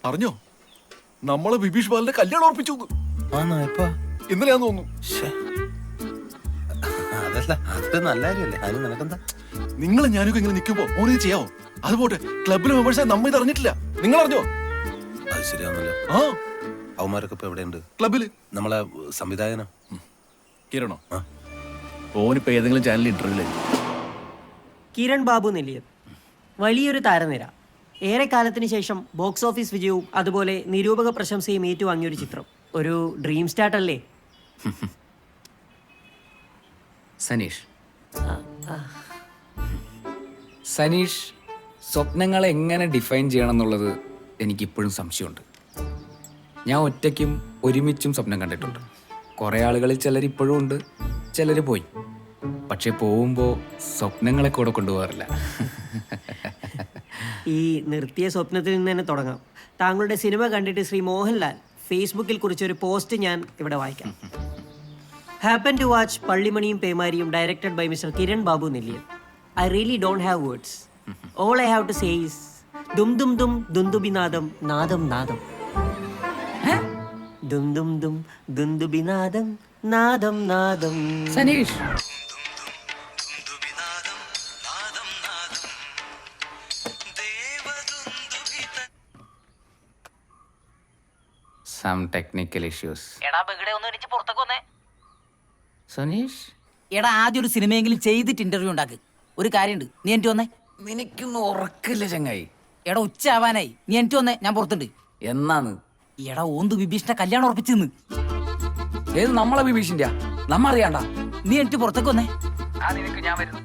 അറിഞ്ഞോ നമ്മളെ ബിബീഷ് ബാലിന്റെ കല്യാണം ഉറപ്പിച്ചു ഇന്നലെയാന്ന് തോന്നുന്നു. അതല്ല അത് നല്ല കാര്യമല്ലേ, അതിന് നിനക്കെന്താ? നിങ്ങൾ ഞാനൊക്കെ ഇങ്ങനെ നിൽക്കുമ്പോ ഓരോ ചെയ്യാവോ? അതുപോട്ടെ ക്ലബിലെ മെമ്പേഴ്സായി നമ്മ ഇത് അറിഞ്ഞിട്ടില്ല, നിങ്ങൾ അറിഞ്ഞോ? അത് ശരിയാണല്ലോ. ആ അവന്മാരൊക്കെ ഇപ്പൊ എവിടെയുണ്ട്? ക്ലബില്. നമ്മളെ സംവിധായകനോ? കിരണോ? ഓനിപ്പോ ഏതെങ്കിലും ചാനൽ ഇന്റർവ്യൂ. കിരൺ ബാബു നെല്ലിയത് വലിയൊരു താരനിര. ഏറെക്കാലത്തിന് ശേഷം ബോക്സ് ഓഫീസ് വിജയവും അതുപോലെ നിരൂപക പ്രശംസയും ഏറ്റുവാങ്ങിയൊരു ചിത്രം. ഒരു ഡ്രീം സ്റ്റാർട്ട് അല്ലേ? സനീഷ് സ്വപ്നങ്ങളെ എങ്ങനെ ഡിഫൈൻ ചെയ്യണം എന്നുള്ളത് എനിക്കിപ്പോഴും സംശയമുണ്ട്. ഞാൻ ഒറ്റയ്ക്കും ഒരുമിച്ചും സ്വപ്നം കണ്ടിട്ടുണ്ട്. കുറേ ആളുകളിൽ ചിലർ ഇപ്പോഴും ഉണ്ട്, ചിലർ പോയി. പക്ഷെ പോകുമ്പോൾ സ്വപ്നങ്ങളെ കൂടെ കൊണ്ടുപോകാറില്ല. ഈ നിർത്തിയ സ്വപ്നത്തിൽ നിന്ന് തന്നെ തുടങ്ങാം. താങ്കളുടെ സിനിമ കണ്ടിട്ട് ശ്രീ മോഹൻലാൽ ഫേസ്ബുക്കിൽ കുറിച്ചൊരു പോസ്റ്റ് ഞാൻ ഇവിടെ വായിക്കാം. ഹാപ്പൻ ടു വാച്ച് പള്ളിമണിയും പേമാരിയും directed by mister Kiran Babu Nelliyath. I really don't have words. All I have to say is ദും ദും ദും ദുന്ദുബിനാദം നാദം നാദം. ദും ദും ദും ദുന്ദുബിനാദം നാദം നാദം. Saneesh some technical issues. Saneesh എടാ ആദ്യം ഒരു സിനിമയെങ്കിലും ചെയ്തിട്ട് ഇന്റർവ്യൂ ഉണ്ടാക്ക്. ഒരു കാര്യമുണ്ട്, നീ എനിക്ക് വന്നേ. നിനക്കൊന്നും ഉറക്കില്ല ചങ്ങായി. എടാ ഉച്ച ആവാനായി, നീ എനിക്ക് വന്നേ, ഞാൻ പുറത്തുണ്ട്. എന്നാന്ന്? എടാ ഓന്ത് വിഭീഷണ കല്യാണം ഉറപ്പിച്ചെന്ന്. ഏത് നമ്മളെ വിഭീഷിന്റെ? നമ്മ അറിയാണ്ട. നീ എനിക്ക് പുറത്തേക്ക് വന്നേ. ഞാൻ വരുന്നു.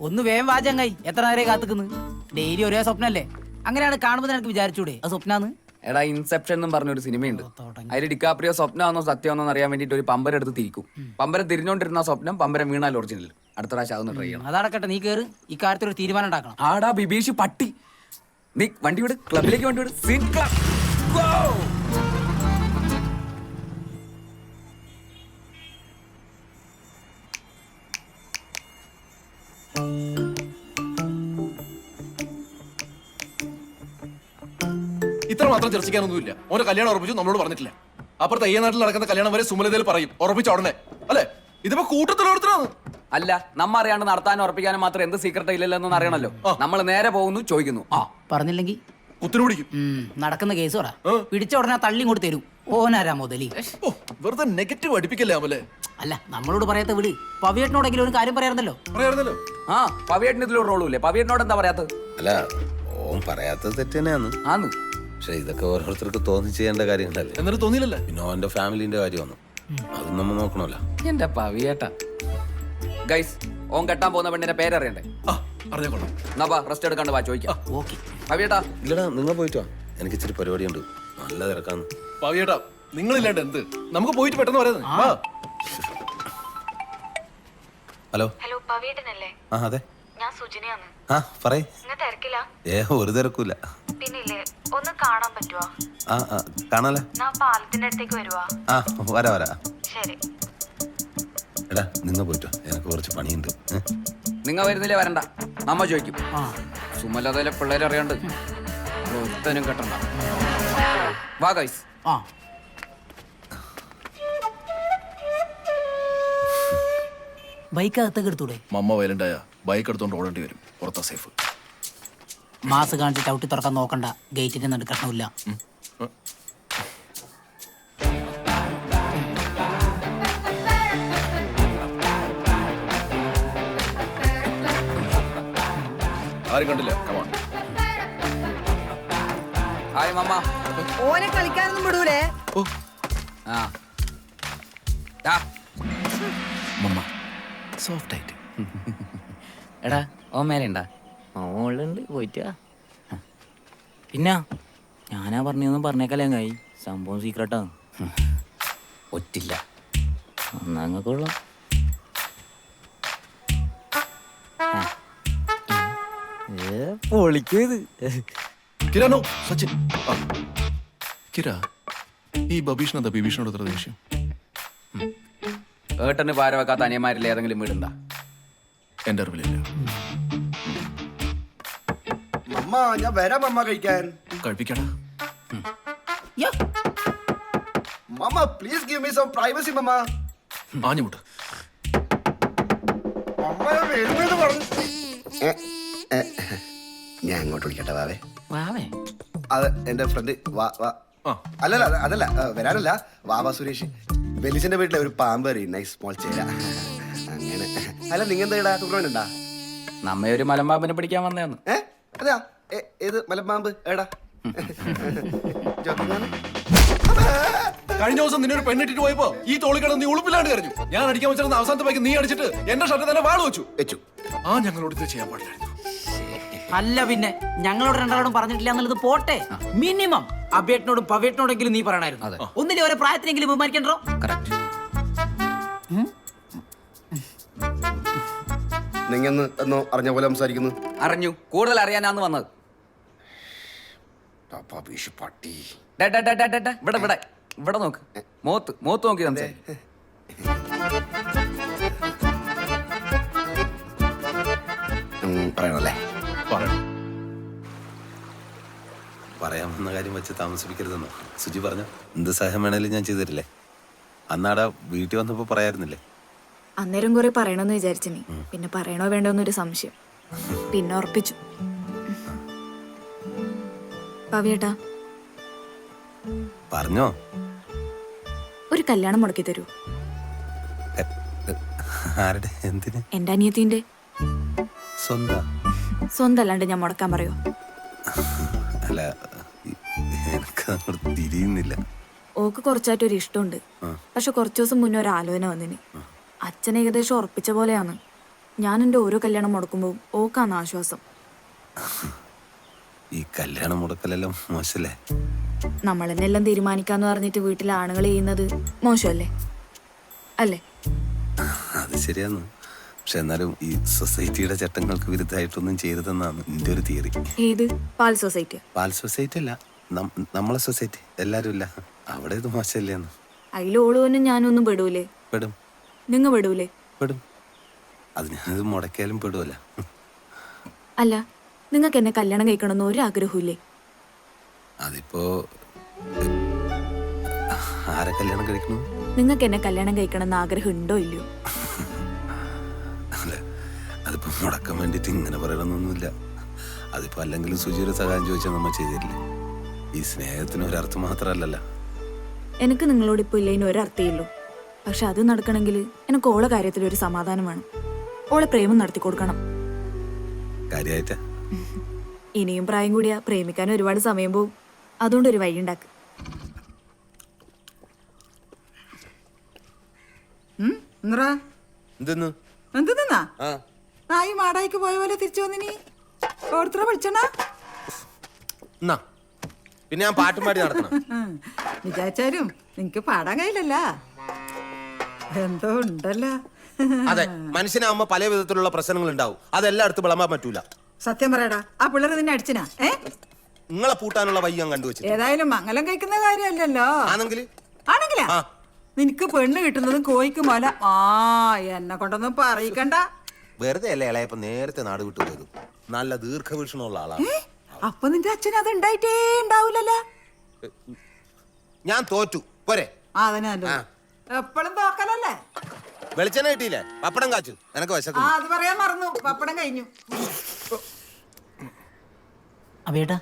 ഒന്ന് വേഗം വാചങ്ങായി, എത്ര നേരെ കാത്തുക്കുന്നു? ഡെയിലി ഒരേ സ്വപ്നല്ലേ? അങ്ങനെയാണ് കാണുമ്പോൾ നിനക്ക് വിചാരിച്ചൂടെ അത് സ്വപ്നാന്ന്? എടാ ഇൻസെപ്ഷൻ എന്നും പറഞ്ഞൊരു സിനിമയുണ്ട്. അതിൽ ഡിക്കാപ്രിയോ സ്വപ്നമാണോ സത്യമാണോ അറിയാൻ വേണ്ടിട്ട് ഒരു പമ്പരം എടുത്ത് തിരിക്കും. പമ്പരം തിരിഞ്ഞോണ്ടിരുന്ന സ്വപ്നം, പമ്പരം വീണാൽ ഒറിജിനൽ. അടുത്ത പ്രാവശ്യം അതൊന്ന് ട്രൈ ചെയ്യണം. അതടക്കട്ടെ, നീ കയറി ഈ കാര്യത്തിൽ ഒരു തീരുമാനം ഉണ്ടാക്കണം. ആടാ ബിബീഷ് പട്ടി, നീ വണ്ടി വിട്, ക്ലബിലേക്ക് വണ്ടി വിട്. Scene club. ഗോ! ഇത്ര മാത്രം ചർച്ചയ്ക്കാനൊന്നുമില്ല. ഓരോ കല്യാണം ഉറപ്പിച്ചു നമ്മളോട് പറഞ്ഞിട്ടില്ല. അപ്പുറത്തെ ഈ നാട്ടിൽ നടക്കുന്ന കല്യാണം വരെ സുമലതയിൽ പറയും ഉറപ്പിച്ച ഉടനെ, അല്ലെ? ഇതിപ്പോ കൂട്ടത്തിലോടത്താണ്. അല്ല, നമ്മ അറിയാണ്ട് നടത്താനും ഉറപ്പിക്കാനും മാത്രം എന്ത് സീക്രട്ട് ഇല്ലല്ലെന്ന് അറിയണല്ലോ. നമ്മൾ നേരെ പോകുന്നു, ചോദിക്കുന്നു. പറഞ്ഞില്ലെങ്കിൽ കുത്തിനു പിടിക്കും. നടക്കുന്ന കേസ് പറ. പിടിച്ച ഉടനെ തള്ളി കൊണ്ട് തരൂ. ഓനാരാ മുതലി? വെറുതെ നെഗറ്റീവ് അടിപ്പിക്കല്ലേ അമലെ. അല്ല, നമ്മളോട് പറയാത്ത വിട്. പവിയേട്ടനോടെങ്കിലും ഒരു കാര്യം പറയാറുണ്ടല്ലോ. പറയാറുണ്ടല്ലോ. ആ പവിയേട്ടന് ഇതിലൊരു റോളും ഇല്ലേ? പവിയേട്ടനോട് എന്താ പറയാത്തത്? അല്ല, ഓൻ പറയാത്തത് തെറ്റ് തന്നെയാന്ന്. ആന്ന്. പക്ഷെ ഇതൊക്കെ ഓരോരുത്തർക്ക് തോന്നി ചെയ്യേണ്ട കാര്യങ്ങളല്ലേ. എന്നിട്ട് തോന്നിയില്ലല്ലേ? പിന്നെ ഓന്റെ ഫാമിലിന്റെ കാര്യമാണ്, അതും നമ്മൾ നോക്കണമല്ലോ. എന്റെ പവിയേട്ട. ഗൈസ്, ഓൻ കെട്ടാൻ പോകുന്ന പെണ്ണിന്റെ പേരറിയണ്ടേ? അറിഞ്ഞോളാം. എന്നാ റെസ്റ്റ് എടുക്കാണ്ട് വാ, ചോദിക്കാം. ഓക്കെ പവിയേട്ടാ. ഇല്ലടാ, നിങ്ങൾ പോയിട്ട് വാ, എനിക്ക് ഇച്ചിരി പരിപാടിയുണ്ട്, നല്ല തിരക്കാന്ന്. പാവിയേട്ടാ, നിങ്ങളില്ലാണ്ട് എന്ത്? നമുക്ക് പോയിട്ട് പെട്ടെന്ന് പറയുന്നത്. ഹലോ ഹലോ, പവിയേട്ടനല്ലേ? ആ അതെ, ഞാൻ സുജിനയാണ്. ആ പറയ്. ഇന്ന് തിരക്കില്ല? ഒരു തിരക്കൂല. പിന്നില്ലേ, ഒന്ന് കാണാൻ പറ്റുവാ? ആ കാണാലേ. ഞാൻ പാലത്തിന്റെ അടുത്തേക്ക് വരുവാ. ആ വരാ. ശരി. എടാ നിങ്ങൾ പോയിട്ട് വാ, എനിക്ക് കുറച്ച് പണിയുണ്ട്. നിങ്ങ വരുന്നില്ലേ? വരണ്ട, നമ്മ ചോദിക്കും. സുമലതയിലെ പിള്ളേരെ അറിയാണ്ട് ഒരുത്തനും കെട്ടണ്ട. വാ ഗൈസ്. ബൈക്ക് അകത്തേക്ക് എടുത്തൂടെ? മമ്മ വയലണ്ടായ ബൈക്ക് എടുത്തോണ്ട് ഓടേണ്ടി വരും. പുറത്താ സേഫ്. മാസ് കാണിച്ച് ചവിട്ടി തുറക്കാൻ നോക്കണ്ട, ഗേറ്റിന്റെ നടുക്കഷ്ണമില്ല. ആരും കണ്ടില്ല. കമാൺ. ഹായ് മമ്മ. ഓനെ കളിക്കാനൊന്നും വിടൂലേ? ആ ദാ. മമ്മ സോഫ്റ്റ് ആയിട്ട്. എടാ ഓ മേലെ ഉണ്ടാ? മോളുണ്ട്, പോയിട്ട് പിന്നെ ഞാനാ പറഞ്ഞൊന്നും പറഞ്ഞേക്കല്ലേങ്ങായി. സംഭവം സീക്രട്ടാ. ഒറ്റില്ല ഒന്നങ്ങക്കുള്ള പൊളിക്കത്. കിരാനോ സച്ചിൻ. കിരാ, ഈ ബബീഷിനെന്താ ബിബീഷിനോട് എത്ര ദേഷ്യം? ഏട്ടന് പാര വെക്കാത്ത അനിയന്മാരിൽ ഏതെങ്കിലും വീടുണ്ടാ? എന്റെ അറിവിലില്ല. മമ്മ ഞാൻ വരാം മമ്മ കഴിക്കാൻ. കഴിപ്പിക്കടാ. Mamma please give me some privacy mamma. ആഞ്ഞുമുട്ട്. മമ്മ ഞാൻ വരുമെന്ന് പറഞ്ഞു. ഞാൻ അങ്ങോട്ട് വിളിക്കട്ടെ വാവേ. വാവേ അത് എന്റെ ഫ്രണ്ട് ആ. അല്ലല്ല അതല്ല വരാനല്ല, വാവ സുരേഷ്. വെലിച്ചന്റെ വീട്ടിലെ ഒരു പാമ്പ് നൈസ് സ്മോൾ ചേര അങ്ങനെ. അല്ല നിങ്ങൾ എന്താ ടൂർണമെന്റ് ഉണ്ടാ? നമ്മ ഒരു മലമ്പാമ്പിനെ പിടിക്കാൻ വന്നതാണ്. അതെയാ? ഏത് മലമ്പാമ്പ് ഏടാ? കഴിഞ്ഞ ദിവസം നിന്നൊരു പെണ്ണിട്ടിട്ട് പോയപ്പോ ഈ തോളിക്കട നീ ഉളുപ്പില്ലാണ്ട് കരഞ്ഞു. ഞാൻ അടിക്കാൻ വെച്ചിരുന്ന അവസാനത്തെ ബാക്കി നീ അടിച്ചിട്ട് എന്റെ ഷർട്ട് തന്നെ വാള് വെച്ചു. ആ ഞങ്ങളോട് ഇത് ചെയ്യാൻ പാടില്ലായിരുന്നു. അല്ല പിന്നെ ഞങ്ങളോട് രണ്ടാളോടും പറഞ്ഞിട്ടില്ല എന്നുള്ളത് പോട്ടെ. മിനിമം അബേട്ടിനോടും പവേട്ടിനോടെങ്കിലും നീ പറയണായിരുന്നു. ഒന്നിലെ ഓരോ പ്രായത്തിനെങ്കിലും ബഹുമാനിക്കണ്ടോ? കറക്റ്റ്. നിങ്ങൾ എന്നോ അറിഞ്ഞ പോലെ സംസാരിക്കുന്നു. അറിഞ്ഞു, കൂടുതൽ അറിയാനാന്ന് വന്നത്. പട്ടി ഇവിടെ ഇവിടെ ഇവിടെ നോക്ക്, മോത്ത് നോക്കി സംസാരിക്കും. പറയണല്ലേ? പറയാമെന്ന കാര്യം വെച്ച് താമസിപ്പിക്കരുതെന്നോ സുജി പറഞ്ഞു. എന്ത് സഹായം വേണേലും ഞാൻ ചെയ്തിട്ടില്ലേ? അന്നാടാ വീട്ടിൽ വന്നപ്പോ പറയായിരുന്നില്ലേ? അന്നേരം കുറെ പറയണമെന്ന് വിചാരിച്ചിനി, പിന്നെ പറയണോ വേണ്ടോന്നൊരു സംശയം, പിന്നെ ഉറപ്പിച്ചു. പവിയേട്ടാ പറഞ്ഞോ? ഒരു കല്യാണം മുടക്കി തരൂ. ആരുടെ? എന്തിന്? എന്റെ അനിയത്തിന്റെ. സ്വന്തല്ലാണ്ട് ഞാൻ മുടക്കാൻ പറയോ? അല്ല, എനിക്ക് അങ്ങോട്ട് തിരിയുന്നില്ല. ഓക്ക് കുറച്ചായിട്ടൊരു ഇഷ്ടമുണ്ട്. പക്ഷെ കുറച്ചു ദിവസം മുന്നേ ഒരു ആലോചന വന്നിന്. അച്ഛൻ ഏകദേശം ഉറപ്പിച്ച പോലെയാണ്. ഞാൻ എന്റെ ഓരോ കല്യാണം മുടക്കുമ്പോൾ ഓക്കാണ് ആശ്വാസം. ഈ കല്യാണം മുടക്കലെല്ലാം മോശല്ലേ? നമ്മൾ തന്നെ എല്ലാം തീരുമാനിക്കാന്ന് പറഞ്ഞിട്ട് വീട്ടിലെ ആണുങ്ങൾ ചെയ്യുന്നത് മോശമല്ലേ? അല്ലേ? അത് ശരിയാന്ന്. പക്ഷെ എന്നാലും ഈ സൊസൈറ്റിയുടെ ചട്ടങ്ങൾക്ക് വിരുദ്ധമായിട്ടൊന്നും ചെയ്തതെന്നാണ് എന്റെ ഒരു തിയറി. ഏത്? പാൽ സൊസൈറ്റി? പാൽ സൊസൈറ്റി അല്ല, നമ്മളെ സൊസൈറ്റി. എല്ലാരും ഇല്ല, അവിടെ ഇത് മോശമല്ലേന്ന്. അതിലോളുവനും ഞാനൊന്നും പെടൂലേ? പെടും. നിങ്ങ പെടൂലേ? പെടും. അത് ഞാനത് മുടക്കിയാലും പെടുവല്ല. അല്ല, നിങ്ങൾക്ക് എന്നെ കല്യാണം കഴിക്കണമെന്ന് ഒരാഗ്രഹമില്ലേ? അതിപ്പോ ആരെ കല്യാണം കഴിക്കണു? നിങ്ങൾക്ക് എന്നെ കല്യാണം കഴിക്കണമെന്ന് ആഗ്രഹം ഉണ്ടോ ഇല്ലയോ? അല്ല, അതിപ്പോ മുടക്കാൻ വേണ്ടിട്ട് ഇങ്ങനെ പറയണമെന്നൊന്നുമില്ല. അതിപ്പോ അല്ലെങ്കിലും സുജിയുടെ സഹായം ചോദിച്ചാൽ നമ്മൾ ചെയ്തിരില്ലേ? ഈ സ്നേഹത്തിന് ഒരർത്ഥം മാത്രമല്ലല്ലോ. എനിക്ക് നിങ്ങളോട് ഇപ്പൊ ഇല്ലതിന് ഒരർത്ഥയില്ലോ. പക്ഷെ അത് നടക്കണമെങ്കിൽ എനിക്ക് ഓളെ കാര്യത്തിൽ ഒരു സമാധാനം വേണം. ഓളെ പ്രേമം നടത്തി കൊടുക്കണം. കാര്യായിട്ടാ? ഇനിയും പ്രായം കൂടിയാ പ്രേമിക്കാൻ ഒരുപാട് സമയം പോവും. അതുകൊണ്ട് ഒരു വഴി ഉണ്ടാക്ക്. എന്തെന്നാ ഈ മാടായിക്ക് പോയ പോലെ തിരിച്ചു വന്നിനി ഓർത്തറ വിളിച്ചണ പിന്നെ ഞാൻ പാട്ടും പാടി നടത്തണം. വിചാരിച്ചാലും നിനക്ക് പാടാൻ കഴിയില്ലല്ല. എന്തോ ഉണ്ടല്ലോ. അതെ, മനുഷ്യനാവുമ്പോ പല വിധത്തിലുള്ള പ്രശ്നങ്ങൾ ഉണ്ടാവും. അതെല്ലായിടത്തും വിളമ്പാൻ പറ്റൂല. സത്യം പറയടാ, ആ പിള്ളേർ നിന്നെ അടിച്ചിനാ? നിങ്ങളെ പൂട്ടാനുള്ള വഴി ഞാൻ കണ്ടുവച്ചു. ഏതായാലും മംഗലം കഴിക്കുന്ന കാര്യമല്ലല്ലോ. ആണെങ്കിലാ നിനക്ക് പെണ്ണ് കിട്ടുന്നതും കോയിക്ക് മല. എന്നെ കൊണ്ടൊന്നും പറയിക്കണ്ട. വെറുതെ അല്ലേ ഇളയപ്പോ നേരത്തെ നാട് വിട്ടു പോയത്. നല്ല ദീർഘവീക്ഷണമുള്ള ആളാണ്. അപ്പൊ നിന്റെ അച്ഛൻ അത് ഉണ്ടായിട്ടേ ഉണ്ടാവൂലല്ലോ. ഞാൻ തോറ്റു പോരെ. അതിനല്ലോ എപ്പോഴും തോക്കലല്ലേ. വെളിച്ചെണ്ണ കിട്ടിയില്ലേ? പപ്പടം കാച്ചു. എനക്ക് വിശക്കും. അത് പറയാൻ മറന്നു. പപ്പടം കഴിഞ്ഞു. അബേട്ടാ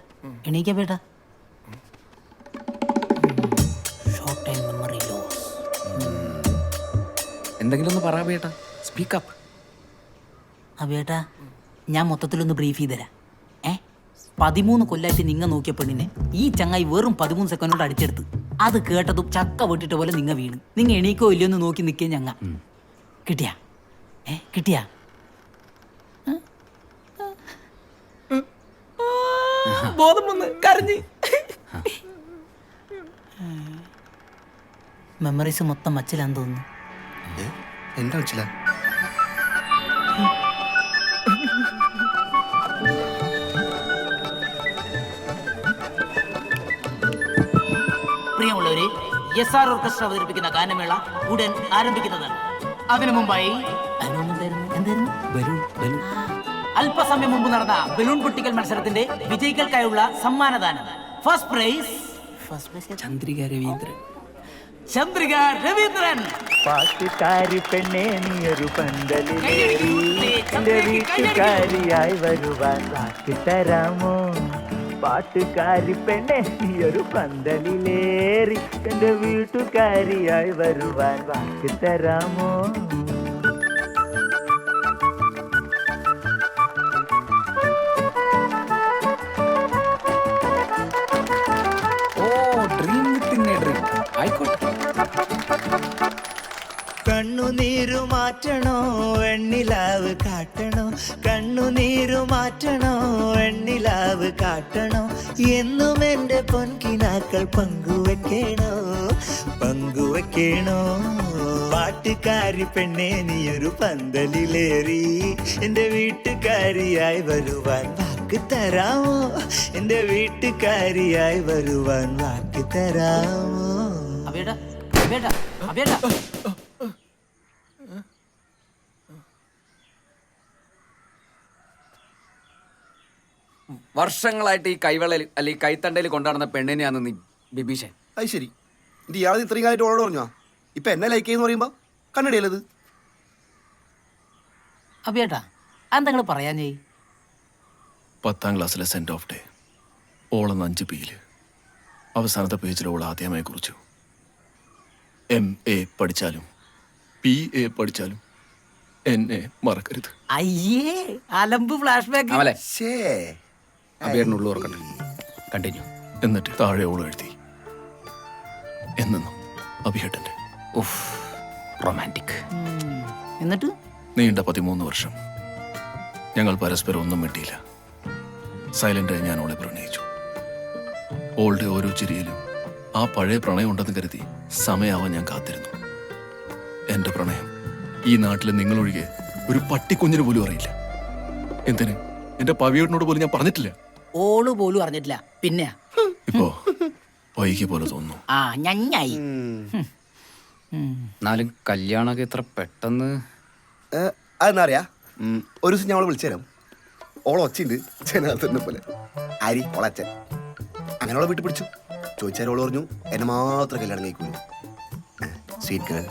എണീക്കാ ബേട്ടാ. എന്തെങ്കിലും ഒന്ന് പറ ബേട്ടാ, സ്പീക്കപ്പ്. അബേട്ടാ ഞാൻ മൊത്തത്തിലൊന്ന് ബ്രീഫ് ചെയ്തുതരാം. 13 കൊല്ലായിട്ട് നിങ്ങ നോക്കിയ പെണ്ണിനെ ഈ ചങ്ങായി വെറും 13 സെക്കൻഡ് കൊണ്ട് അടിച്ചെടുത്ത്. അത് കേട്ടതും ചക്ക വെട്ടിട്ട പോലെ നിങ്ങ വീണ്. നിങ്ങ എണീക്കോ ഇല്ലയോ എന്ന് നോക്കി നിൽക്കുക. ഞങ്ങ കിട്ടിയാ കിട്ടിയാ ബോധം വന്ന് കരഞ്ഞ്. മെമ്മറീസ് മൊത്തം മച്ചിലാന്ന് തോന്നുന്നു. എന്താ വെച്ചില്ല? പ്രിയമുള്ളവരെ, SR ഓർക്കസ്ട്ര അവതരിപ്പിക്കുന്ന ഗാനമേള ഉടൻ ആരംഭിക്കുന്നതാണ്. അതിനു മുമ്പായി എന്തായിരുന്നു? അല്പസമയം മുമ്പ് നടന്ന ബലൂൺ പൊട്ടിക്കൽ മത്സരത്തിന്റെ വിജയികൾക്കായുള്ള സമ്മാനദാനം. First prize Chandrika Raveendran. ചന്ദ്രിക രവീന്ദ്രൻ. പാട്ടുകാരി പെണ്ണേ നീയൊരു പന്തലിലേറി എന്റെ വീട്ടുകാരിയായി വരുവാൻ വാക്ക് തരാമോ? പാട്ടുകാരി പെണ്ണേ നീയൊരു പന്തലിലേറി എന്റെ വീട്ടുകാരിയായി വരുവാൻ വാക്ക് തരാമോ? Dream within A dream. ആയിക്കോട്ടെ. കണ്ണുനീരു മാറ്റണോ വെണ്ണിലാവ് കാട്ടണോ? കണ്ണുനീരു മാറ്റണോ വെണ്ണിലാവ് കാട്ടണോ? എന്നും എൻ്റെ പൊൻകിനാക്കൾ പങ്കുവെക്കണോ പങ്കുവെക്കണോ? പാട്ടുകാരി പെണ്ണേ നീയൊരു പന്തലിലേറി എൻ്റെ വീട്ടുകാരിയായി വരുവാൻ വാക്ക് തരാമോ? എൻ്റെ വീട്ടുകാരിയായി വരുവാൻ വാക്ക് തരാമോ? അബേട്ടാ അബേട്ടാ അബേട്ടാ. വർഷങ്ങളായിട്ട് ഈ കൈവളയിൽ അല്ലെങ്കിൽ കൈത്തണ്ടയിൽ കൊണ്ടുനടന്ന പെണ്ണിനെയാണ് നീ ബിബീഷൻ. അത് ശരി. ഇത് ഇയാൾ ഇത്രയും കാലമായിട്ട് ഓളോട് പറഞ്ഞോ? ഇപ്പൊ എന്നെ ലൈക്ക് ചെയ്യുന്ന പറയുമ്പോ കണ്ണടിയല്ലത്. അബേട്ടാ അതെന്താ പറയാൻ ചെയ്? 10ാം ക്ലാസ്സിലെ സെൻഡ് ഓഫ് ഡേ ഓളെന്ന് 5 പേജില് അവസാനത്തെ പേജിൽ ഓൾ ആദ്യമായി കുറിച്ചു. MA പഠിച്ചാലും PA പഠിച്ചാലും എന്നെ മറക്കരുത്. അയ്യേ അലമ്പ് ഫ്ലാഷ് ബാക്ക്. അമലെ ശേ അബേടിനുള്ളു ഓർക്കട്ടെ. കണ്ടിന്യൂ. എന്നിട്ട് താഴെ ഓൾ എഴുതി എന്നും അഭിഹേട്ടന്റെ. ഉഫ്, റൊമാൻറ്റിക്. എന്നിട്ട് നീണ്ട 13 വർഷം ഞങ്ങൾ പരസ്പരം ഒന്നും മിണ്ടിയില്ല. സൈലന്റായി ഞാൻ ഓളെ പ്രണയിച്ചു. ഓളുടെ ഓരോ ചിരിയിലും ആ പഴയ പ്രണയം ഉണ്ടെന്ന് കരുതി സമയാവാൻ ഞാൻ കാത്തിരുന്നു. എന്റെ പ്രണയം ഈ നാട്ടിലെ നിങ്ങളൊഴികെ ഒരു പട്ടിക്കുഞ്ഞിന് പോലും അറിയില്ല. എന്തിന് എന്റെ പവിയോടിനോട് പോലും ഞാൻ പറഞ്ഞിട്ടില്ല. ഓള് പോലും അറിഞ്ഞിട്ടില്ല. പിന്നെ ഇപ്പോ വൈകി പോലെ തോന്നുന്നു. ആ ഞഞ്ഞായി. എന്നാലും കല്യാണമൊക്കെ ഇത്ര പെട്ടെന്ന്. അതെന്നാ അറിയാ, ഒരു ദിവസം ഞാൻ അവളെ വിളിച്ചുതരാം. ഓളെ ഒച്ചയുണ്ട് ജനാർദ്ദനെ പോലെ. ആരി ഓളച്ചൻ. അങ്ങനെ അവളെ വീട്ടിൽ പിടിച്ചു. ചോദിച്ചാൽ ഓള് പറഞ്ഞു എന്നെ മാത്രം കല്യാണം കഴിക്കൂലു. Sweet girl.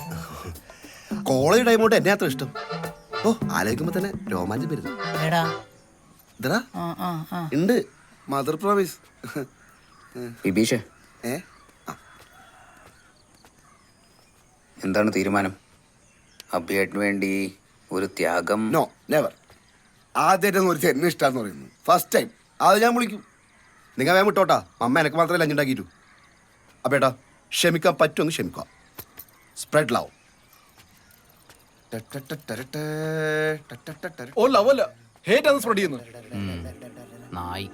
കോളേജ് ടൈമോട്ട് എന്നെ അത്ര ഇഷ്ടം. ഓ ആലോചിക്കുമ്പോ തന്നെ രോമാഞ്ചം വരുന്നു. എടാ ഇതടാ ഉണ്ട് മദർ പ്രോമിസ്. ബിബീഷ് ഏ എന്താണ് തീരുമാനം? അഭിയേട്ടിന് വേണ്ടി ഒരു ത്യാഗം? No never. ആദ്യമായിട്ടൊന്നും ഒരു എന്നെ ഇഷ്ടമാണെന്ന് പറയുന്നു. First time. അത് ഞാൻ വിളിക്കും. നിങ്ങൾ വേഗം വിട്ടോട്ടാ. അമ്മ എനിക്ക് മാത്രമേ ലഞ്ച് ഉണ്ടാക്കിയിട്ടു. അപ്പേട്ടാ ക്ഷമിക്കാൻ പറ്റുമെന്ന് ക്ഷമിക്കാം. Spread love. ഓ ലവ് അല്ല, ഹേറ്റ് ആണ് സ്പ്രെഡ് ചെയ്യുന്നത്. നായി.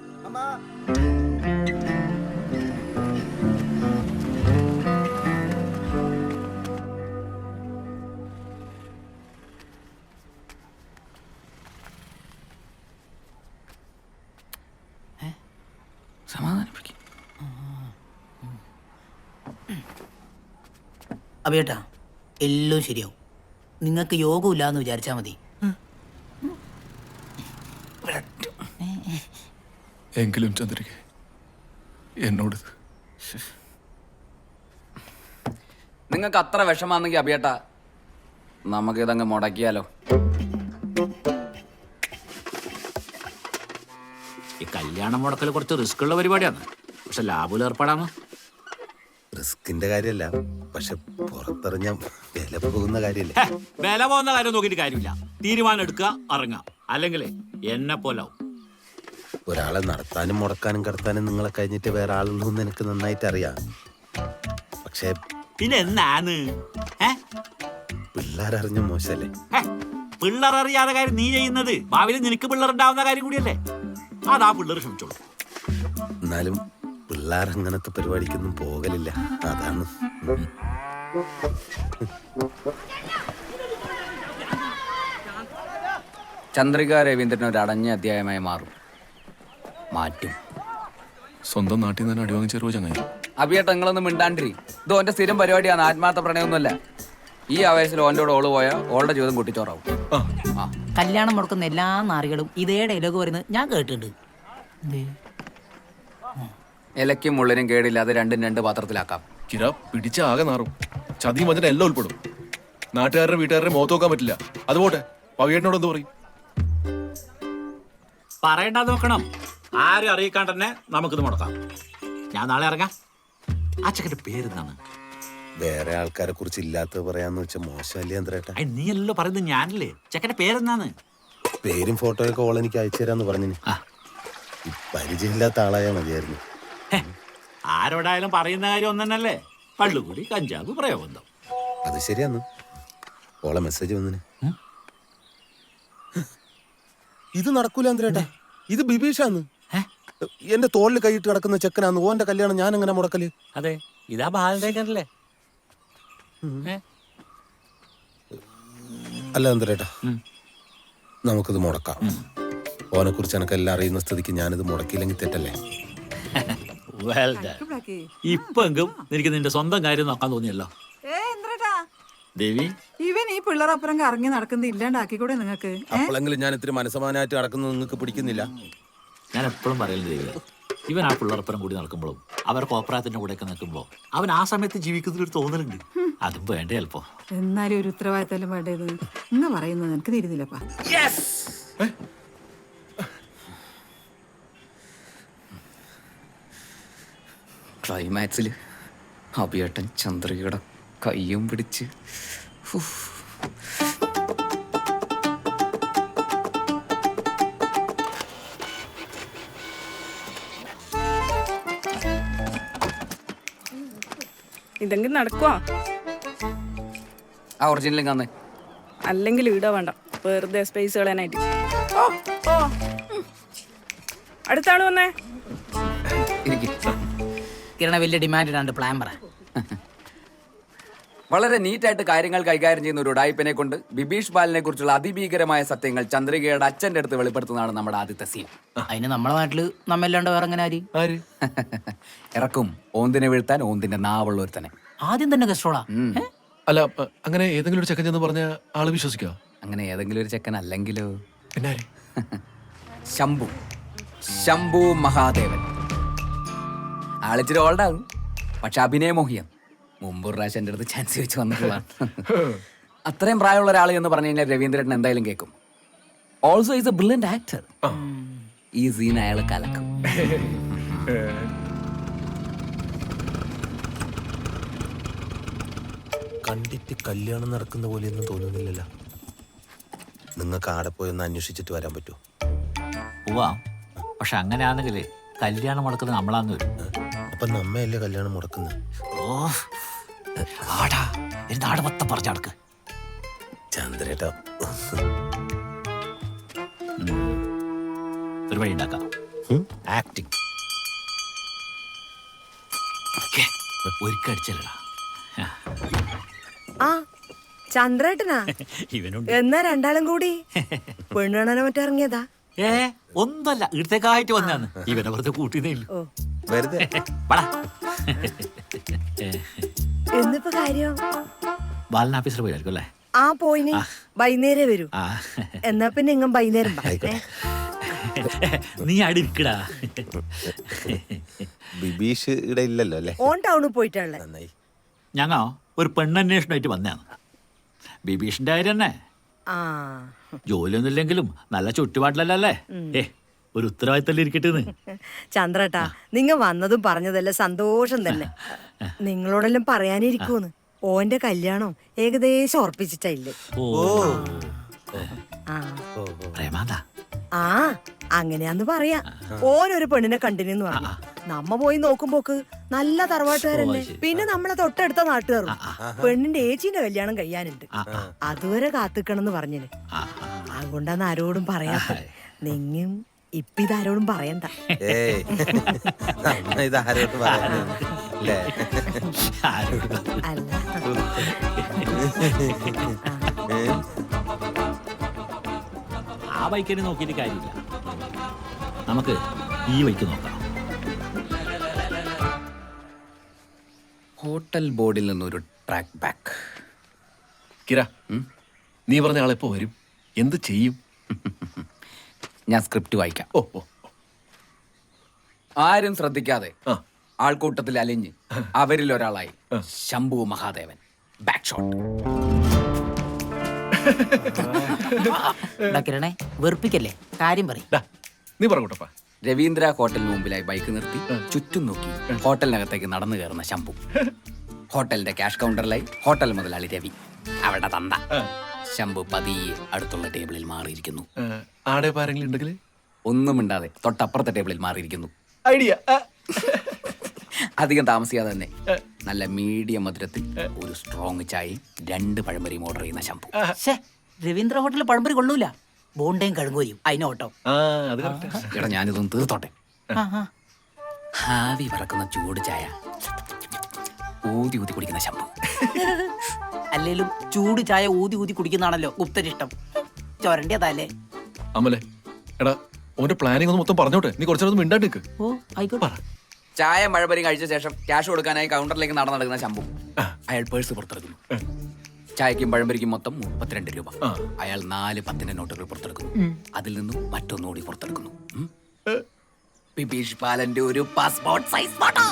സമാധാനിപ്പിക്കും. അബേട്ടാ എല്ലാം ശരിയാവും. നിങ്ങൾക്ക് യോഗമില്ല എന്ന് വിചാരിച്ചാൽ മതി. എങ്കിലും ചന്ദ്രിക എന്നോട് നിങ്ങൾക്ക് അത്ര വിഷമാണെങ്കിൽ അഭിയേട്ടാ നമുക്കിതങ്ങ് മുടക്കിയാലോ? ഈ കല്യാണം മുടക്കൽ കുറച്ച് റിസ്ക് ഉള്ള പരിപാടിയാണ്. പക്ഷെ ലാഭത്തിൽ ഏർപ്പാടാണ്. റിസ്കിന്റെ കാര്യമല്ല, പക്ഷെ പുറത്തെറിഞ്ഞ വില പോകുന്ന കാര്യമല്ലേ. വില പോകുന്ന കാര്യം നോക്കിയിട്ട് കാര്യമില്ല. തീരുമാനം എടുക്കുക, ഇറങ്ങുക. അല്ലെങ്കിൽ എന്നെ പോലാവും. ഒരാളെ നടത്താനും മുടക്കാനും കടത്താനും നിങ്ങളെ കഴിഞ്ഞിട്ട് വേറെ ആളുള്ളൂ എന്ന് എനിക്ക് നന്നായിട്ട് അറിയാം. പക്ഷെ പിന്നെ എന്നാണ് പിള്ളേരറിഞ്ഞ മോശല്ലേ? പിള്ളേർ അറിയാതെ കാര്യം നീ ചെയ്യുന്നത് ഭാവിയിൽ നിനക്ക് പിള്ളേർ ഉണ്ടാവുന്ന കാര്യം കൂടിയല്ലേ. അതാ പിള്ളേർ ക്ഷമിച്ചോളൂ. എന്നാലും പിള്ളേർ അങ്ങനത്തെ പരിപാടിക്കൊന്നും പോകലില്ല. അതാണ്. ചന്ദ്രിക രവീന്ദ്രൻ ഒരു അടഞ്ഞ അധ്യായമായി മാറ്റും. സ്വന്തം നാട്ടിൽ നിന്ന് തന്നെ അടിവാങ്ങിച്ചേരുവോ ചങ്ങായി? അഭിയേട്ട നിങ്ങളൊന്നും മിണ്ടാണ്ടിരി. ഇത് ഓന്റെ സ്ഥിരം പരിപാടിയാണ്. ആത്മാർത്ഥ പ്രണയമൊന്നുമല്ല. ഈ ആവേശത്തിൽ ഓൻ്റെ കൂടെ ഓള് പോയാൽ ഓളുടെ ജീവിതം കുട്ടിച്ചോറാവും. ആ കല്യാണം മുടക്കുന്ന എല്ലാ നാറികളും ഇതേ ഡയലോഗ് പറയുന്നത് ഞാൻ കേട്ടിട്ടുണ്ട്. ഇലയ്ക്കും മുള്ളിനും കേടില്ലാതെ രണ്ടും രണ്ട് പാത്രത്തിലാക്കാം. കിര പിടിച്ച ആകെ നാറും. ചതിയും വന്നിട്ട് എല്ലാം ഉൾപ്പെടും. നാട്ടുകാരുടെ വീട്ടുകാരുടെ മുഖത്ത് നോക്കാൻ പറ്റില്ല. അതുപോട്ടെ പവിയേട്ടനോട് എന്ത് പറയും? പറയണ്ട നോക്കണം. ആരും അറിയിക്കാണ്ട് തന്നെ നമുക്കിത് മുടക്കാം. ഞാൻ നാളെ ഇറങ്ങാം. ആ ചെക്കൻ്റെ പേരെന്താണ്? വേറെ ആൾക്കാരെ കുറിച്ച് ഇല്ലാത്തത് പറയാന്ന് വെച്ചാൽ മോശമല്ലേ അന്തരേട്ടാ? നീ അല്ലല്ലോ പറയുന്നത്, ഞാനല്ലേ. ചെക്കൻ്റെ പേരെന്താണ്? പേരും ഫോട്ടോയൊക്കെ ഓൾ എനിക്ക് അയച്ചു തരാന്ന് പറഞ്ഞു. പരിചയമില്ലാത്ത ആളായാ മതിയായിരുന്നു. ആരോടായാലും പറയുന്ന കാര്യം ഒന്നല്ലേ, കള്ളുകൂടി കഞ്ചാവ് പ്രയോഗം. അത് ശരിയാന്ന്. ഓളെ മെസ്സേജ് വന്നിന്. ഇത് നടക്കൂല അന്തരേട്ടാ, ഇത് ബിബീഷാന്ന്. എന്റെ തോളിൽ കൈയിട്ട് കിടക്കുന്ന ചെക്കനാന്ന്. ഓന്റെ കല്യാണം ഞാൻ എങ്ങനെ മുടക്കല്? അതെ, ഇതാ ബാലരേഖല്ലേ. അല്ല അന്തരേട്ടാ, നമുക്കിത് മുടക്കാം. ഓനെ കുറിച്ച് എനക്ക് എല്ലാം അറിയുന്ന സ്ഥിതിക്ക് ഞാനിത് മുടക്കിയില്ലെങ്കിൽ തെറ്റല്ലേ? ഇപ്പെങ്കും എനിക്ക് നിന്റെ സ്വന്തം കാര്യം നോക്കാൻ തോന്നിയല്ലോ ദേവി. ഇവൻ ഈ പിള്ളേരപ്പുറം കറങ്ങി നടക്കുന്നത് ഇല്ലാണ്ടാക്കിക്കൂടെ നിങ്ങൾക്ക്? അപ്പോഴെങ്കിലും ഞാൻ ഇത്തിരി മനസ്സമാനായിട്ട് നടക്കുന്നത് നിങ്ങൾക്ക് പിടിക്കുന്നില്ല. ഞാൻ എപ്പോഴും പറയല് ദേവി, ഇവൻ ആ പിള്ളേരപ്പുറം കൂടി നടക്കുമ്പോഴും അവർ കോപ്രായത്തിന്റെ കൂടെയൊക്കെ നിൽക്കുമ്പോൾ അവൻ ആ സമയത്ത് ജീവിക്കുന്നതിൽ തോന്നലുണ്ട്. അതും വേണ്ടേ അല്പോ. എന്നാലും ഒരു ഉത്തരവാദിത്തം വേണ്ടത് ഇന്ന് പറയുന്നത് എനിക്ക് തിരുന്നില്ലപ്പാ. ക്ലൈമാക്സിൽ അഭിയേട്ടൻ ചന്ദ്രികയുടെ കയ്യും പിടിച്ച് ഇതെങ്കിലും നടക്കുവാ? ആ ഒറിജിനലും കാണേ. അല്ലെങ്കിൽ ഇട വേണ്ട, വെറുതെ സ്പേസ് കളയാനായിട്ട്. അടുത്താണ് വന്നേ. കിരണ വലിയ ഡിമാൻഡ് ഇടാണ്ട് പ്ലാൻ പറ. വളരെ നീറ്റായിട്ട് കാര്യങ്ങൾ കൈകാര്യം ചെയ്യുന്ന ഒരു ഉടായിപ്പിനെ കൊണ്ട് ബിബീഷ് ബാലിനെ കുറിച്ചുള്ള അതിഭീകരമായ സത്യങ്ങൾ ചന്ദ്രികയുടെ അച്ഛൻ്റെ അടുത്ത് വെളിപ്പെടുത്തുന്നതാണ് നമ്മുടെ ആദ്യത്തെ സീൻ. അതിന് നമ്മുടെ നാട്ടില് നമ്മല്ലാണ്ട് വേറെ എങ്ങനെ ആര് ഇറക്കും ഓന്തിനെ വീഴ്ത്താൻ ഓന്തിന്റെ നാവുള്ള ഒരു തന്നെ. ആദ്യം തന്നെ ഗസ്ട്രോളാ. അല്ല അങ്ങനെ ഏതെങ്കിലും ഒരു ചെക്കൻ ചെന്ന് പറഞ്ഞ ആള് വിശ്വസിക്കുക? അങ്ങനെ ഏതെങ്കിലും ഒരു ചെക്കൻ അല്ലെങ്കിലോ? പിന്നെ ശംഭു മഹാദേവൻ. ആളിച്ചിരി ഓൾഡാകും, പക്ഷെ അഭിനയമോഹിയം. മുമ്പൊരു പ്രാവശ്യം എൻ്റെ അടുത്ത് ചാൻസ് വെച്ച് വന്നിട്ടുള്ളതാണ്. അത്രയും പ്രായമുള്ള ഒരാൾ എന്ന് പറഞ്ഞു കഴിഞ്ഞാൽ രവീന്ദ്രൻ എന്തായാലും കേൾക്കും. Also is A brilliant actor. ഈ സീൻ അയാൾ കലക്കും. കണ്ടിട്ട് കല്യാണം നടക്കുന്ന പോലെയൊന്നും തോന്നുന്നില്ലല്ലോ. നിങ്ങൾക്ക് ആടെ പോയി ഒന്ന് അന്വേഷിച്ചിട്ട് വരാൻ പറ്റുമോ? പോവാം, പക്ഷെ അങ്ങനെയാണെങ്കിൽ കല്യാണം മുടക്കുന്നത് നമ്മളാന്ന് വരും. അപ്പൊ നമ്മയല്ലേ കല്യാണം മുടക്കുന്നത്? നാട് മൊത്തം പറഞ്ഞാൾക്ക് ചന്ദ്രേട്ടാ, ഒരു വഴി ഉണ്ടാക്കാം. ആക്ടിങ് ഒരിക്കടിച്ചല്ലടാ. ആ ചന്ദ്രേട്ടനാ? ഇവനുണ്ട്. എന്നാ രണ്ടാളും കൂടി പെണ്ണുകാണാനോ മറ്റോ ഇറങ്ങിയതാ? ഒന്നല്ല, ഇടത്തേക്കായിട്ട് വന്നാന്ന്. ഇവനെ വെറുതെ കൂട്ടിയതേ ഇല്ല. വെറുതെ എന്നിപ്പോ കാര്യം ബാലൻ ഓഫീസർ പോയായിരിക്കും അല്ലേ? ആ പോയിന് വൈകുന്നേരം വരൂ. എന്നാ പിന്നെ ഇങ്ങ വൈകുന്നേരം നീ അവിടെ ഇരിക്കടാ. ബിബീഷ് ഇവിടെ ഇല്ലല്ലോ അല്ലേ? ഓൺ ടൗണിൽ പോയിട്ടാണല്ലേ. ഞങ്ങ ഒരു പെണ്ണന്വേഷണമായിട്ട് വന്നതാണ്. ബിബീഷിന്റെ കാര്യം തന്നെ. ആ ജോലിയൊന്നും ഇല്ലെങ്കിലും നല്ല ചുറ്റുപാടിലല്ലേ. ഒരു ഉത്തരവാദിത്തല്ലേ ഇരിക്കട്ടെ. ചന്ദ്രേട്ടാ, നിങ്ങ വന്നതും പറഞ്ഞതെല്ലാം സന്തോഷം തന്നെ. നിങ്ങളോടെല്ലാം പറയാനിരിക്കൂന്ന്. ഓന്റെ കല്യാണം ഏകദേശം ഉറപ്പിച്ചിട്ടില്ലേ? ആ അങ്ങനെയാന്ന് പറയാ. ഓനൊരു പെണ്ണിനെ കണ്ടിന്യൂന്ന് പറഞ്ഞു. നമ്മ പോയി നോക്കുമ്പോക്ക് നല്ല തറവാട്ടുകാരല്ലേ. പിന്നെ നമ്മളെ തൊട്ടടുത്ത നാട്ടുകാരും. പെണ്ണിന്റെ ഏച്ചീന്റെ കല്യാണം കഴിയാനുണ്ട്. അതുവരെ കാത്തിക്കണെന്ന് പറഞ്ഞിന്. അതുകൊണ്ടാന്ന് ആരോടും പറയാത്ത. നിങ്ങും ഇപ്പൊ ഇതാരോടും പറയണ്ട. ഇതാരോട് പറയാനല്ലേ? അല്ല ആ ബൈക്കിനെ നോക്കിയിട്ട് കാര്യമില്ല, നമുക്ക് ഈ ബൈക്ക് നോക്കാം. ഹോട്ടൽ ബോർഡിൽ നിന്നൊരു ട്രാക്ക് ബാക്ക്. കിര, നീ പറഞ്ഞ ആളെപ്പോ വരും? എന്ത് ചെയ്യും? ഞാൻ സ്ക്രിപ്റ്റ് വായിക്കാം. ഓ ഓ ആരും ശ്രദ്ധിക്കാതെ ആൾക്കൂട്ടത്തിൽ അലിഞ്ഞ് അവരിൽ ഒരാളായി ശംഭു മഹാദേവൻ. Back shot. കിരണേ വെറുപ്പിക്കല്ലേ, കാര്യം പറയും. നീ പറഞ്ഞോട്ടപ്പാ. രവീന്ദ്ര ഹോട്ടലിന് മുമ്പിലായി ബൈക്ക് നിർത്തി ചുറ്റും നോക്കി ഹോട്ടലിനകത്തേക്ക് നടന്നു കയറുന്ന ശംഭു. ഹോട്ടലിന്റെ ക്യാഷ് കൗണ്ടറിലായി ഹോട്ടൽ മുതലാളി രവി, അവരുടെ തന്ത. ശംഭു പതിയെ അടുത്തുള്ള ടേബിളിൽ മാറിയിരിക്കുന്നു. ആടെ ആരെങ്കിലും ഉണ്ടെങ്കിൽ ഒന്നും മിണ്ടാതെ തൊട്ടപ്പുറത്തെ ടേബിളിൽ മാറിയിരിക്കുന്നു. ഐഡിയ. അധികം താമസിയാതെ തന്നെ നല്ല മീഡിയം മധുരത്തിൽ ഒരു സ്ട്രോങ് ചായയും 2 പഴംപൊരിയും ഓർഡർ ചെയ്യുന്ന ശംഭു. രവീന്ദ്ര ഹോട്ടലിൽ പഴംപൊരി കൊള്ളൂല, ബോണ്ടയും കഴുകുകയും അതിനോട്ടോ. എടാ ഞാനിതൊന്ന് തീർത്തോട്ടെ. ഹാവി പറക്കുന്ന ചൂട് ചായ ഊതി ഊതി കുടിക്കുന്ന ശംഭു. അല്ലേലും ചൂട് ചായ ഊതി ഊതി കുടിക്കുന്നതാണല്ലോ ഗുപ്തനിഷ്ടം. ചൊരണ്ടിയതല്ലേ അമലെ. എടാ ഓന്റെ പ്ലാനിങ് ഒന്ന് മൊത്തം പറഞ്ഞോട്ടെ. നീ കുറച്ചൊന്നും മിണ്ടാണ്ട് നിൽക്ക്. ഓ ആയിക്കോട്ടെ. ചായ മഴപരിയും കഴിച്ച ശേഷം ക്യാഷ് കൊടുക്കാനായി കൗണ്ടറിലേക്ക് നടക്കുന്ന ശംഭു. അയാൾ പേഴ്സ് പുറത്തെടുക്കുന്നു. ചായക്കും പഴംപരിക്കും മൊത്തം 32 രൂപ. അയാൾ 4 10 നോട്ടുകൾ പുറത്തെടുക്കുന്നു. അതിൽ നിന്നും മറ്റൊന്നുകൂടി പുറത്തെടുക്കുന്നു. ബിബീഷ് പാലന്റെ ഒരു പാസ്പോർട്ട് സൈസ് ഫോട്ടോ.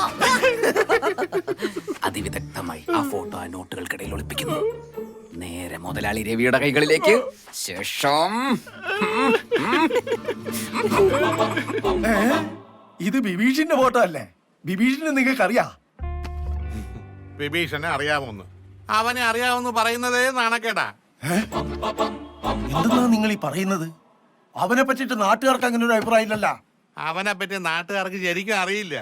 അതിവിദഗ്ധമായി ആ ഫോട്ടോ ആ നോട്ടുകൾക്കിടയിൽ ഒളിപ്പിക്കുന്നു. നേരെ മുതലാളി രവിയുടെ കൈകളിലേക്ക്. ശേഷം ഇത് ബിബീഷിന്റെ ഫോട്ടോ അല്ലേ? ബിബീഷിനെ നിങ്ങൾക്ക് അറിയാ? വിഭീഷണനെ അറിയാമോന്ന്? അവനെ അറിയാമെന്ന് പറയുന്നതേ നാണക്കേടാ. എന്തെന്നാ നിങ്ങൾ ഈ പറയുന്നത്? അവനെ പറ്റിട്ട് നാട്ടുകാർക്ക് അങ്ങനെ ഒരു അഭിപ്രായം ഇല്ലല്ലോ. അവനെ പറ്റി നാട്ടുകാർക്ക് ശരിക്കും അറിയില്ല.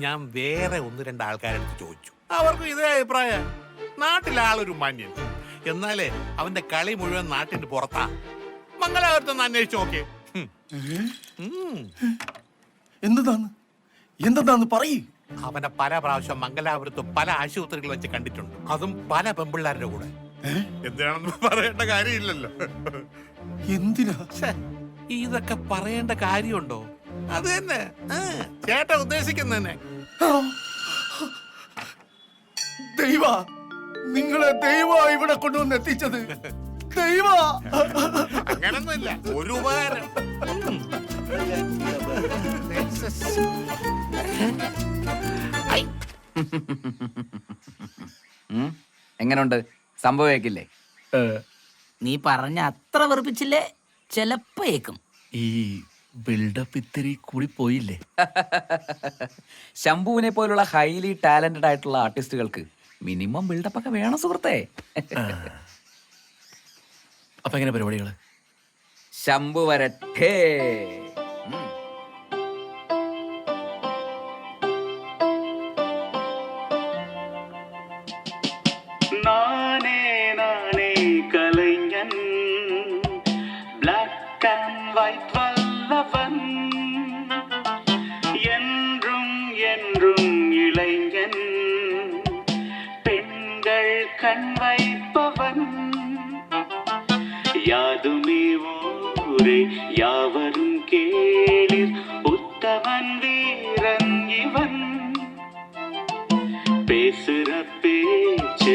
ഞാൻ വേറെ 1-2 ആൾക്കാരെടുത്ത് ചോദിച്ചു, അവർക്കും ഇതേ അഭിപ്രായം. നാട്ടിലെ ആളൊരു മാന്യൻ, എന്നാലേ അവന്റെ കളി മുഴുവൻ നാട്ടിന്റെ പുറത്താ. മംഗലാപുരത്തൊന്ന് അന്വേഷിച്ചു നോക്കേ. എന്തെന്നാന്ന് പറയൂ. അവനെ പല പ്രാവശ്യം മംഗലാപുരത്ത് പല ആശുപത്രികൾ വെച്ച് കണ്ടിട്ടുണ്ട്, അതും പല പെമ്പിള്ളാരുടെ കൂടെ. എന്തിനാണെന്ന് പറയേണ്ട കാര്യമില്ലല്ലോ. എന്തിനാ ഇതൊക്കെ പറയേണ്ട കാര്യമുണ്ടോ? അത് തന്നെ ചേട്ടൻ ഉദ്ദേശിക്കുന്നതന്നെ. ദൈവ, നിങ്ങളെ ദൈവ ഇവിടെ കൊണ്ടുവന്ന് എത്തിച്ചത്. ദൈവ, അങ്ങനൊന്നുമില്ല, ഒരു ഉപകാരം. എങ്ങനുണ്ട്? സംഭവിക്കില്ലേ? നീ പറഞ്ഞ അത്ര വെറുപ്പിച്ചില്ലേ? ചെലപ്പോ ഏക്കും. ഈ ബിൽഡപ്പ് ഇത്തിരി കൂടി പോയില്ലേ? ശംഭുവിനെ പോലുള്ള ഹൈലി ടാലന്റഡ് ആയിട്ടുള്ള ആർട്ടിസ്റ്റുകൾക്ക് മിനിമം ബിൽഡപ്പ് ഒക്കെ വേണം സുഹൃത്തെ. അപ്പൊ എങ്ങനെ പരിപാടികള്? ശംഭു വരട്ടെ. கலைஞன் பிளாக் அண்ட் ஒயிட் வல்லவன் என்றும் என்றும் இளைஞன் பெண்கள் கண் வைப்பவன் யாதுமே ஊரே யாவரும் கேளிர் உத்தமன் வீரன் இவன் பேசுற பேச்சு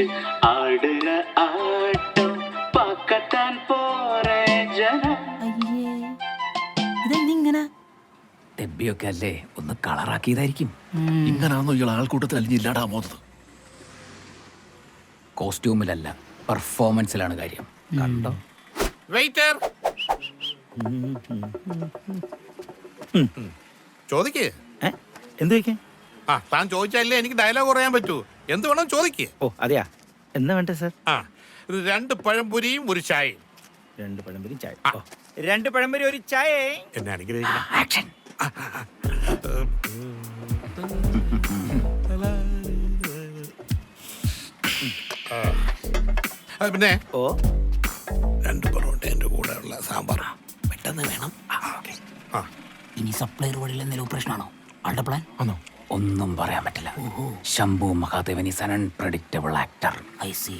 ஆடுற ஆட்டம் பார்க்கத்தான் போற ஜனம். ഇതെന്തിങ്ങനെ? തെബിയൊക്കെ അല്ലേ, ഒന്ന് കളറാക്കിയതായിരിക്കും. ഇങ്ങനാണോ ഇയാൾ ആൾക്കൂട്ടത്തിൽ അലിഞ്ഞില്ലാടാ മോദത്? കോസ്റ്റ്യൂമിലല്ല, പെർഫോമൻസിലാണ് കാര്യം. കണ്ടോ? വെയിറ്റർ ചോദിക്കേ. എന്ത് ചോദിക്കാൻ? താൻ ചോദിച്ചാലേ എനിക്ക് ഡയലോഗ് പറയാൻ പറ്റൂ. എന്ത് വേണം ചോദിക്കേ. ഓ അതെയാ, എന്താ വേണ്ടേ സാർ? 2 പഴംപൊരിയും ഒരു ചായയും. 2 പഴംപൊരി ചായ. 2 പഴംപൊരി ഒരു ചായ. എന്നെ അനുഗ്രഹിക്കണം. പിന്നെ 2 പൊറോട്ട എന്റെ കൂടെ ഉള്ള സാമ്പാർ പെട്ടെന്ന് വേണം. ഇനി സപ്ലൈർ വഴിയിൽ എന്തെങ്കിലും പ്രശ്നമാണോ? ആളുടെ പ്ലാൻ ആണോ? ഒന്നും പറയാൻ പറ്റില്ല. Shambhu Mahadevan is un unpredictable actor. I see.